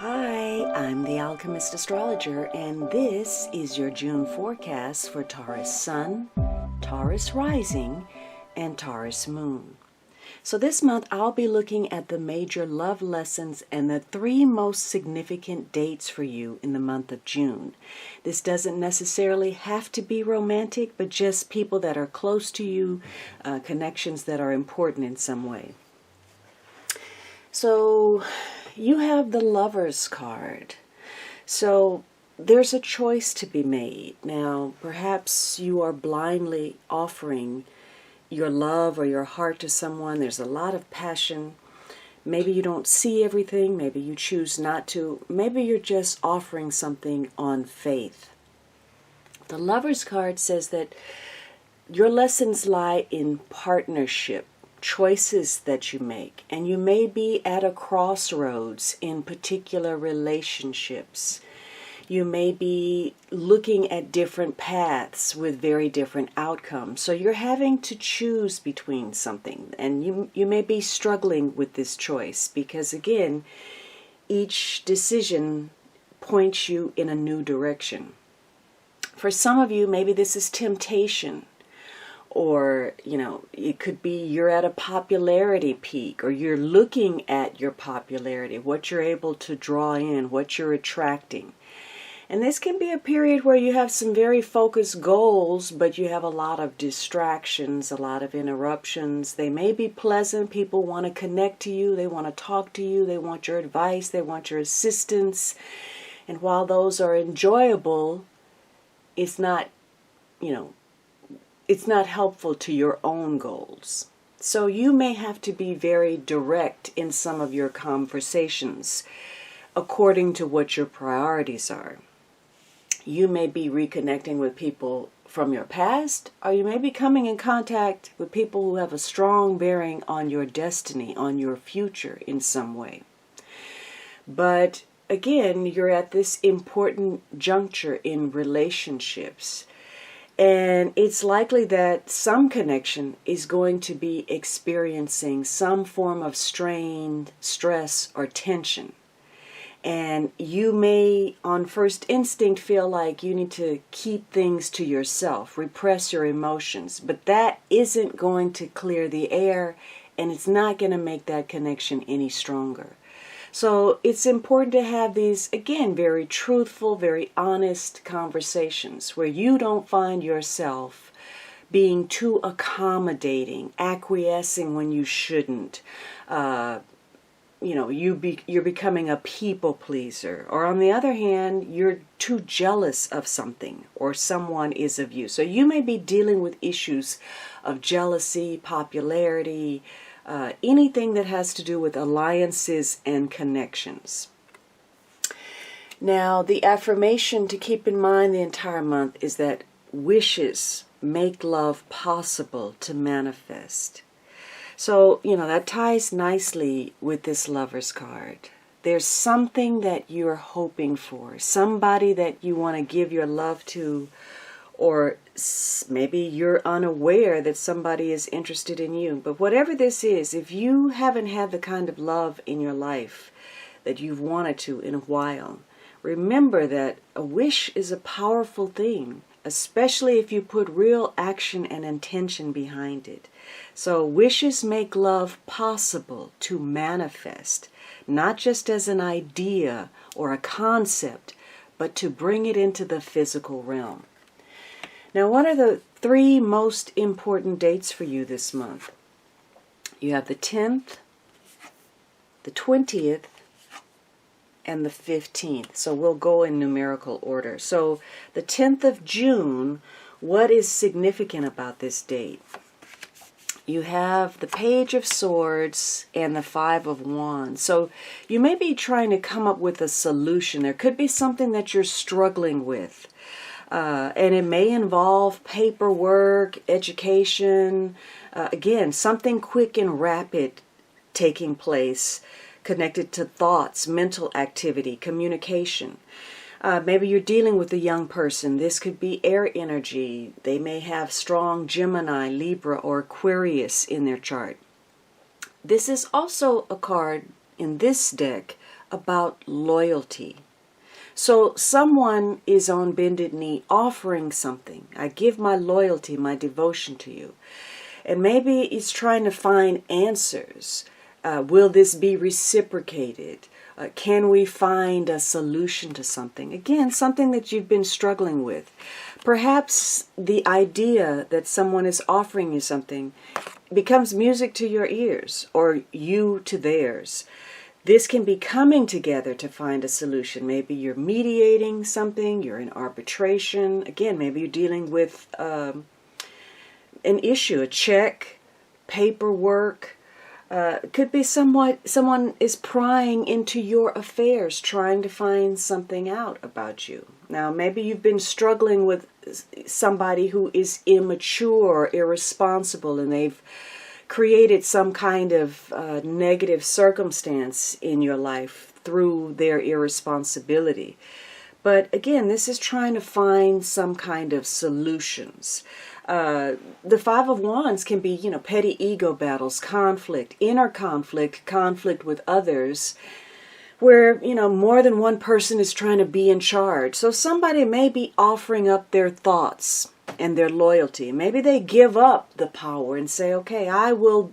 Hi, I'm the Alchemist Astrologer, and this is your June forecast for Taurus Sun, Taurus Rising, and Taurus Moon. So this month I'll be looking at the major love lessons and the three most significant dates for you in the month of June. This doesn't necessarily have to be romantic, but just people that are close to you, connections that are important in some way. So you have the Lover's card. So there's a choice to be made. Now, perhaps you are blindly offering your love or your heart to someone. There's a lot of passion. Maybe you don't see everything. Maybe you choose not to. Maybe you're just offering something on faith. The Lover's card says that your lessons lie in partnership, choices that you make, and you may be at a crossroads in particular relationships. You may be looking at different paths with very different outcomes. So you're having to choose between something, and you may be struggling with this choice because, again, each decision points you in a new direction. For some of you, maybe this is temptation. Or, it could be you're at a popularity peak, or you're looking at your popularity, what you're able to draw in, what you're attracting. And this can be a period where you have some very focused goals, but you have a lot of distractions, a lot of interruptions. They may be pleasant. People want to connect to you. They want to talk to you. They want your advice. They want your assistance. And while those are enjoyable, it's not helpful to your own goals. So you may have to be very direct in some of your conversations according to what your priorities are. You may be reconnecting with people from your past, or you may be coming in contact with people who have a strong bearing on your destiny, on your future in some way. But again, you're at this important juncture in relationships. And it's likely that some connection is going to be experiencing some form of strain, stress, or tension. And you may, on first instinct, feel like you need to keep things to yourself, repress your emotions. But that isn't going to clear the air, and it's not going to make that connection any stronger. So it's important to have these, again, very truthful, very honest conversations where you don't find yourself being too accommodating, acquiescing when you shouldn't. You're becoming a people pleaser. Or on the other hand, you're too jealous of something or someone is of you. So you may be dealing with issues of jealousy, popularity, anything that has to do with alliances and connections. Now, the affirmation to keep in mind the entire month is that wishes make love possible to manifest. So, that ties nicely with this Lover's card. There's something that you're hoping for, somebody that you want to give your love to, or maybe you're unaware that somebody is interested in you. But whatever this is, if you haven't had the kind of love in your life that you've wanted to in a while, remember that a wish is a powerful thing, especially if you put real action and intention behind it. So wishes make love possible to manifest, not just as an idea or a concept, but to bring it into the physical realm. Now, what are the three most important dates for you this month? You have the 10th, the 20th, and the 15th. So we'll go in numerical order. So the 10th of June, what is significant about this date? You have the Page of Swords and the Five of Wands. So you may be trying to come up with a solution. There could be something that you're struggling with. And it may involve paperwork, education, again, something quick and rapid taking place connected to thoughts, mental activity, communication. Maybe you're dealing with a young person. This could be air energy. They may have strong Gemini, Libra, or Aquarius in their chart. This is also a card in this deck about loyalty. So someone is on bended knee offering something. I give my loyalty, my devotion to you. And maybe it's trying to find answers. Will this be reciprocated? Can we find a solution to something? Again, something that you've been struggling with. Perhaps the idea that someone is offering you something becomes music to your ears, or you to theirs. This can be coming together to find a solution. Maybe you're mediating something, you're in arbitration. Again, maybe you're dealing with an issue, a check, paperwork. Could be someone is prying into your affairs, trying to find something out about you. Now, maybe you've been struggling with somebody who is immature, irresponsible, and they've created some kind of negative circumstance in your life through their irresponsibility. But again, this is trying to find some kind of solutions. The Five of Wands can be, petty ego battles, conflict, inner conflict, conflict with others, where, more than one person is trying to be in charge. So somebody may be offering up their thoughts and their loyalty. Maybe they give up the power and say, okay, I will,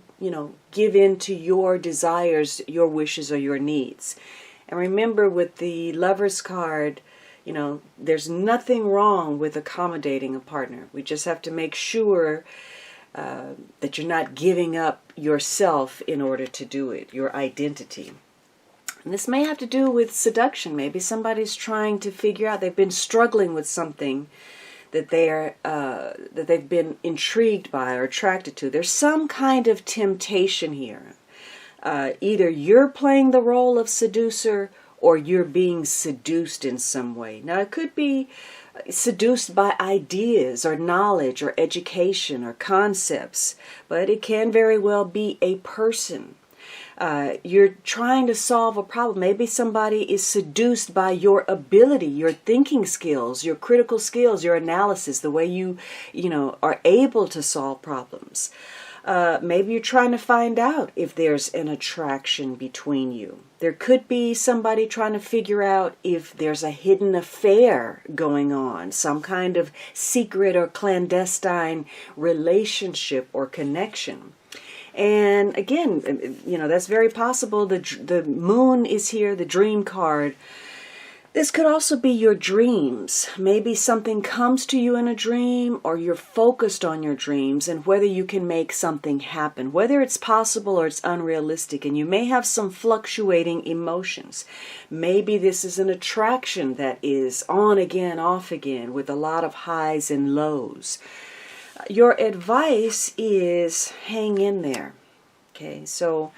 give in to your desires, your wishes, or your needs. And remember, with the Lover's card, there's nothing wrong with accommodating a partner. We just have to make sure that you're not giving up yourself in order to do it, your identity. And this may have to do with seduction. Maybe somebody's trying to figure out, they've been struggling with something that they've been intrigued by or attracted to. There's some kind of temptation here. Either you're playing the role of seducer, or you're being seduced in some way. Now, it could be seduced by ideas or knowledge or education or concepts, but it can very well be a person. You're trying to solve a problem. Maybe somebody is seduced by your ability, your thinking skills, your critical skills, your analysis, the way you are able to solve problems. Maybe you're trying to find out if there's an attraction between you. There could be somebody trying to figure out if there's a hidden affair going on, some kind of secret or clandestine relationship or connection. And again, that's very possible. The moon is here, the dream card. This could also be your dreams. Maybe something comes to you in a dream, or you're focused on your dreams and whether you can make something happen, whether it's possible or it's unrealistic, and you may have some fluctuating emotions. Maybe this is an attraction that is on again, off again, with a lot of highs and lows. Your advice is hang in there. Okay, so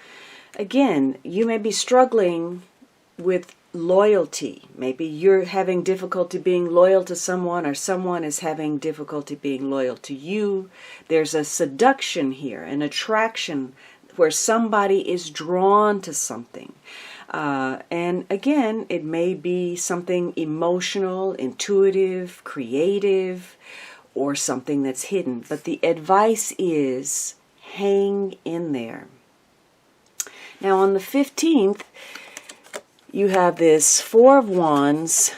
again, you may be struggling with loyalty. Maybe you're having difficulty being loyal to someone, or someone is having difficulty being loyal to you. There's a seduction here, an attraction where somebody is drawn to something. And again, it may be something emotional, intuitive, creative, or something that's hidden. But the advice is hang in there. Now on the 15th, you have this Four of Wands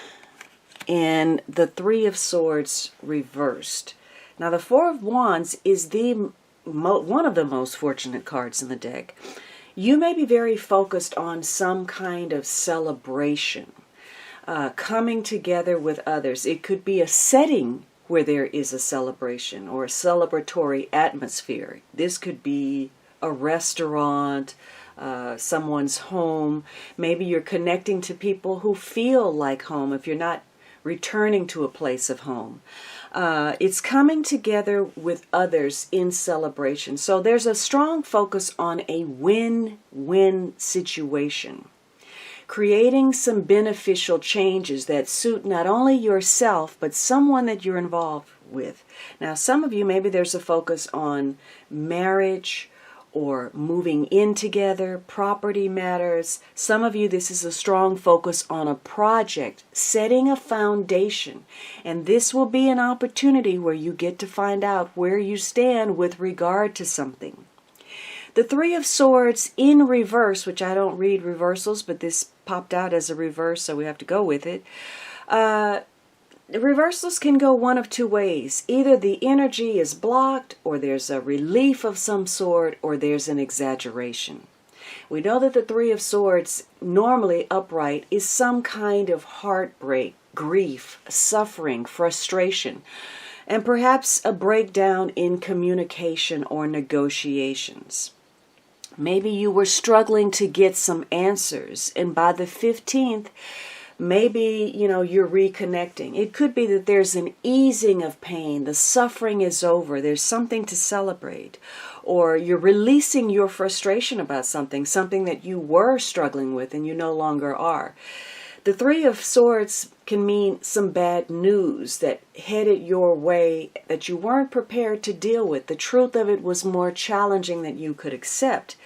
and the Three of Swords reversed. Now the Four of Wands is one of the most fortunate cards in the deck. You may be very focused on some kind of celebration, coming together with others. It could be a setting where there is a celebration or a celebratory atmosphere. This could be a restaurant, someone's home. Maybe you're connecting to people who feel like home if you're not returning to a place of home. It's coming together with others in celebration. So there's a strong focus on a win-win situation. Creating some beneficial changes that suit not only yourself, but someone that you're involved with. Now, some of you, maybe there's a focus on marriage or moving in together, property matters. Some of you, this is a strong focus on a project, setting a foundation. And this will be an opportunity where you get to find out where you stand with regard to something. The Three of Swords in reverse, which I don't read reversals, but this popped out as a reverse, so we have to go with it. Reversals can go one of two ways. Either the energy is blocked, or there's a relief of some sort, or there's an exaggeration. We know that the Three of Swords, normally upright, is some kind of heartbreak, grief, suffering, frustration, and perhaps a breakdown in communication or negotiations. Maybe you were struggling to get some answers, and by the 15th, maybe, you're reconnecting. It could be that there's an easing of pain. The suffering is over. There's something to celebrate. Or you're releasing your frustration about something that you were struggling with and you no longer are. The Three of Swords can mean some bad news that headed your way that you weren't prepared to deal with. The truth of it was more challenging than you could accept.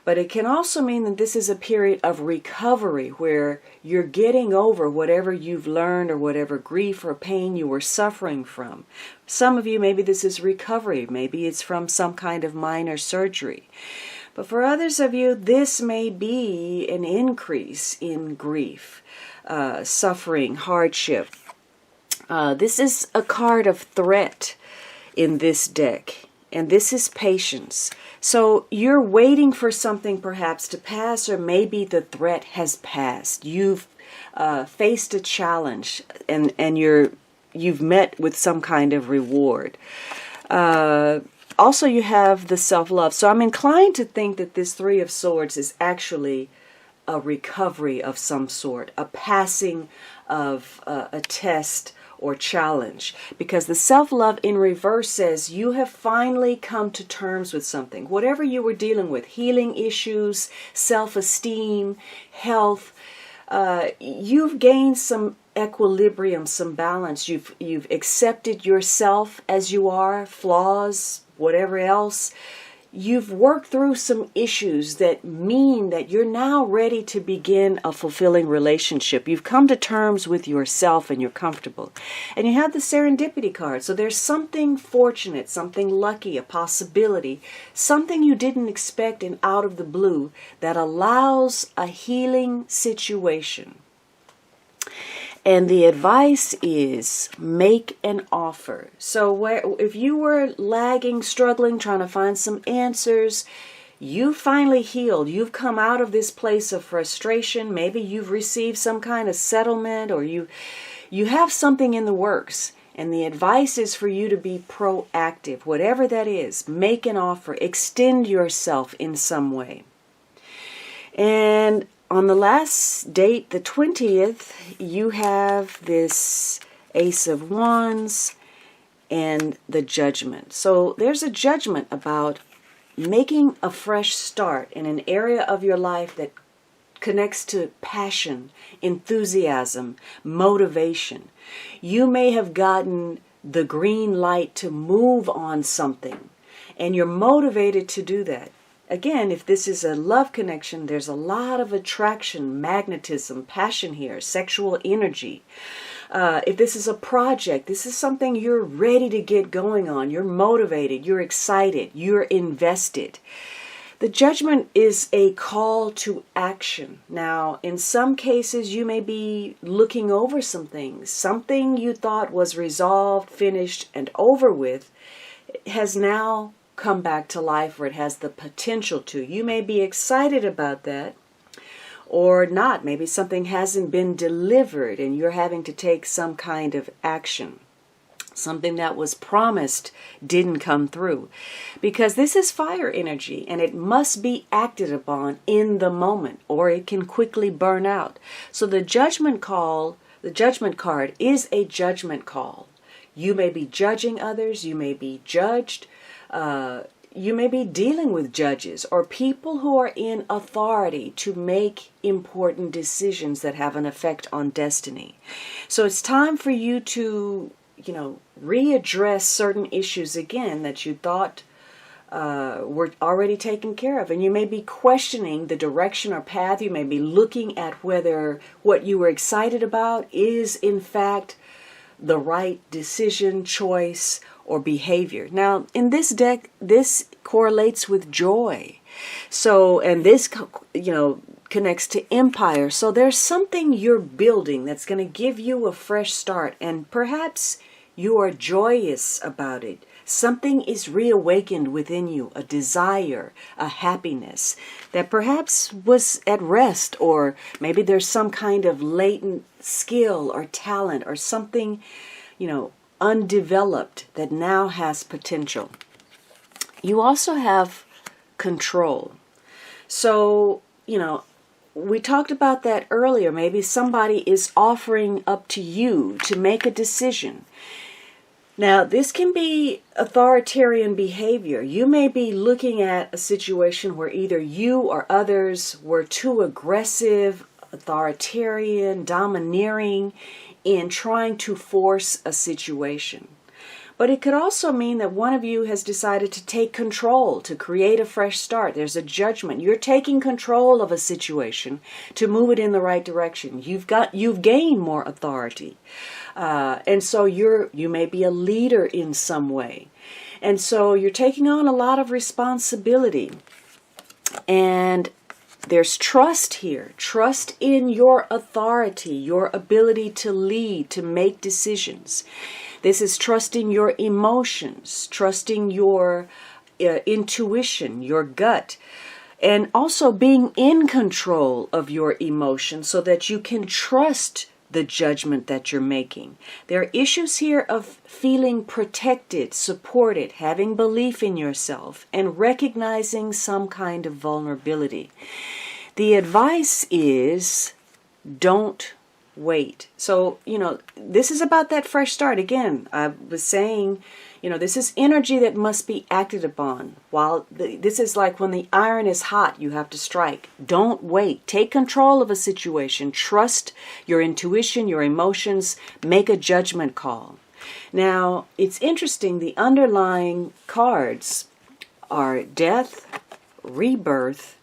But it can also mean that this is a period of recovery where you're getting over whatever you've learned or whatever grief or pain you were suffering from. Some of you, maybe this is recovery. Maybe it's from some kind of minor surgery. But for others of you, this may be an increase in grief, suffering, hardship. This is a card of threat in this deck. And this is patience. So you're waiting for something perhaps to pass, or maybe the threat has passed. You've faced a challenge, and you've met with some kind of reward. Also, you have the self-love. So I'm inclined to think that this Three of Swords is actually a recovery of some sort, a passing of a test or challenge, because the self-love in reverse says you have finally come to terms with something. Whatever you were dealing with, healing issues, self-esteem, health, you've gained some equilibrium, some balance. You've accepted yourself as you are, flaws, whatever else. You've worked through some issues that mean that you're now ready to begin a fulfilling relationship. You've come to terms with yourself and you're comfortable. And you have the serendipity card. So there's something fortunate, something lucky, a possibility, something you didn't expect and out of the blue that allows a healing situation. And the advice is make an offer. So if you were lagging, struggling, trying to find some answers, you finally healed. You've come out of this place of frustration. Maybe you've received some kind of settlement, or you have something in the works. And the advice is for you to be proactive. Whatever that is, make an offer. Extend yourself in some way. And on the last date, the 20th, you have this Ace of Wands and the Judgment. So there's a judgment about making a fresh start in an area of your life that connects to passion, enthusiasm, motivation. You may have gotten the green light to move on something, and you're motivated to do that. Again, if this is a love connection, there's a lot of attraction, magnetism, passion here, sexual energy. If this is a project, this is something you're ready to get going on. You're motivated, you're excited, you're invested. The Judgment is a call to action. Now, in some cases, you may be looking over some things. Something you thought was resolved, finished, and over with has now come back to life, or it has the potential to. You may be excited about that or not. Maybe something hasn't been delivered and you're having to take some kind of action. Something that was promised didn't come through, because this is fire energy and it must be acted upon in the moment, or it can quickly burn out. So the Judgment card is a judgment call. You may be judging others, you may be judged, you may be dealing with judges or people who are in authority to make important decisions that have an effect on destiny. So it's time for you to, readdress certain issues again that you thought were already taken care of. And you may be questioning the direction or path. You may be looking at whether what you were excited about is in fact the right decision, choice, or behavior. Now, in this deck, this correlates with joy. So, and this, connects to empire. So there's something you're building that's going to give you a fresh start, and perhaps you are joyous about it. Something is reawakened within you, a desire, a happiness that perhaps was at rest, or maybe there's some kind of latent skill or talent or something, undeveloped that now has potential. You also have control. So, we talked about that earlier. Maybe somebody is offering up to you to make a decision. Now, this can be authoritarian behavior. You may be looking at a situation where either you or others were too aggressive, authoritarian, domineering in trying to force a situation. But it could also mean that one of you has decided to take control, to create a fresh start. There's a judgment. You're taking control of a situation to move it in the right direction. You've gained more authority. And so you may be a leader in some way. And so you're taking on a lot of responsibility. And there's trust here. Trust in your authority, your ability to lead, to make decisions. This is trusting your emotions, trusting your intuition, your gut, and also being in control of your emotions so that you can trust the judgment that you're making. There are issues here of feeling protected, supported, having belief in yourself, and recognizing some kind of vulnerability. The advice is don't wait. So, this is about that fresh start. Again, I was saying, this is energy that must be acted upon. This is like when the iron is hot, you have to strike. Don't wait. Take control of a situation. Trust your intuition, your emotions. Make a judgment call. Now, it's interesting. The underlying cards are death, rebirth,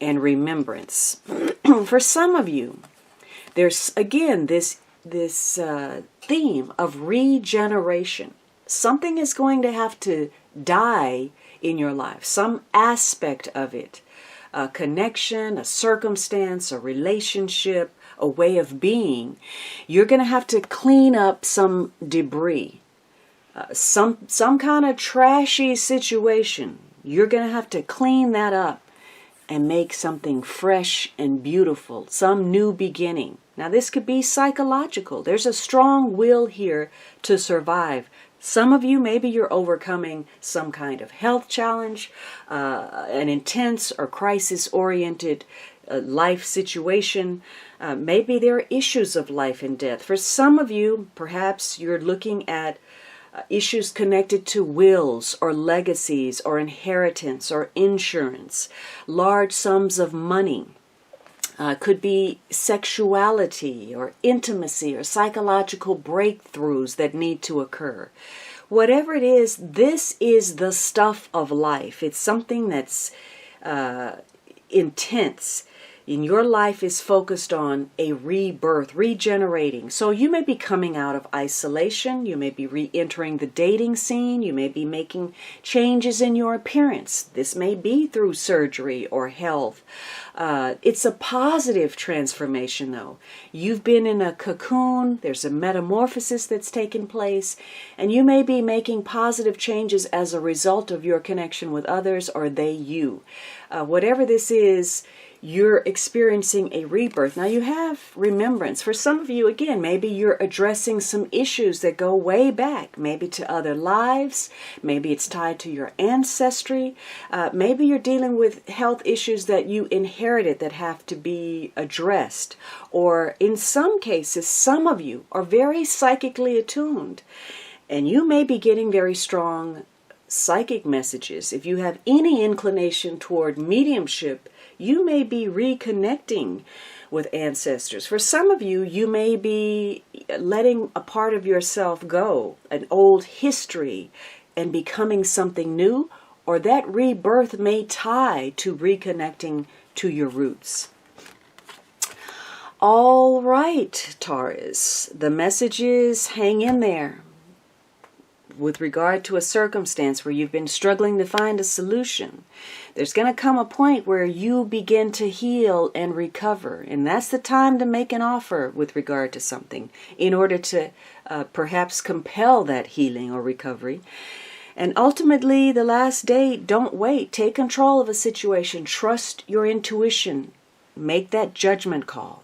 and remembrance. For some of you, there's, again, this theme of regeneration. Something is going to have to die in your life, some aspect of it, a connection, a circumstance, a relationship, a way of being. You're going to have to clean up some debris, some kind of trashy situation. You're going to have to clean that up and make something fresh and beautiful, some new beginning. Now, this could be psychological. There's a strong will here to survive. Some of you, maybe you're overcoming some kind of health challenge, an intense or crisis-oriented life situation. Maybe there are issues of life and death. For some of you, perhaps you're looking at issues connected to wills or legacies or inheritance or insurance, large sums of money. Could be sexuality or intimacy or psychological breakthroughs that need to occur. Whatever it is, this is the stuff of life. It's something that's intense. In your life is focused on a rebirth, regenerating. So you may be coming out of isolation. You may be re-entering the dating scene. You may be making changes in your appearance. This may be through surgery or health. It's a positive transformation, though. You've been in a cocoon. There's a metamorphosis that's taken place. And you may be making positive changes as a result of your connection with others, or they you. Whatever this is, you're experiencing a rebirth. Now you have remembrance. For some of you, again, maybe you're addressing some issues that go way back, maybe to other lives. Maybe it's tied to your ancestry. Maybe you're dealing with health issues that you inherited that have to be addressed. Or in some cases, some of you are very psychically attuned, and you may be getting very strong psychic messages. If you have any inclination toward mediumship, you may be reconnecting with ancestors. For some of you, you may be letting a part of yourself go, an old history, and becoming something new, or that rebirth may tie to reconnecting to your roots. All right, Taurus, the message is hang in there. with regard to a circumstance where you've been struggling to find a solution, there's going to come a point where you begin to heal and recover. And that's the time to make an offer with regard to something in order to perhaps compel that healing or recovery. And ultimately, the last day, don't wait. Take control of a situation. Trust your intuition. Make that judgment call.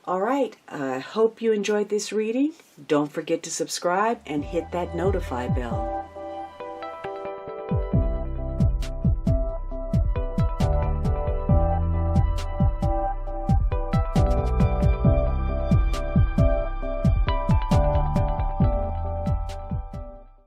All right, I hope you enjoyed this reading. Don't forget to subscribe and hit that notify bell.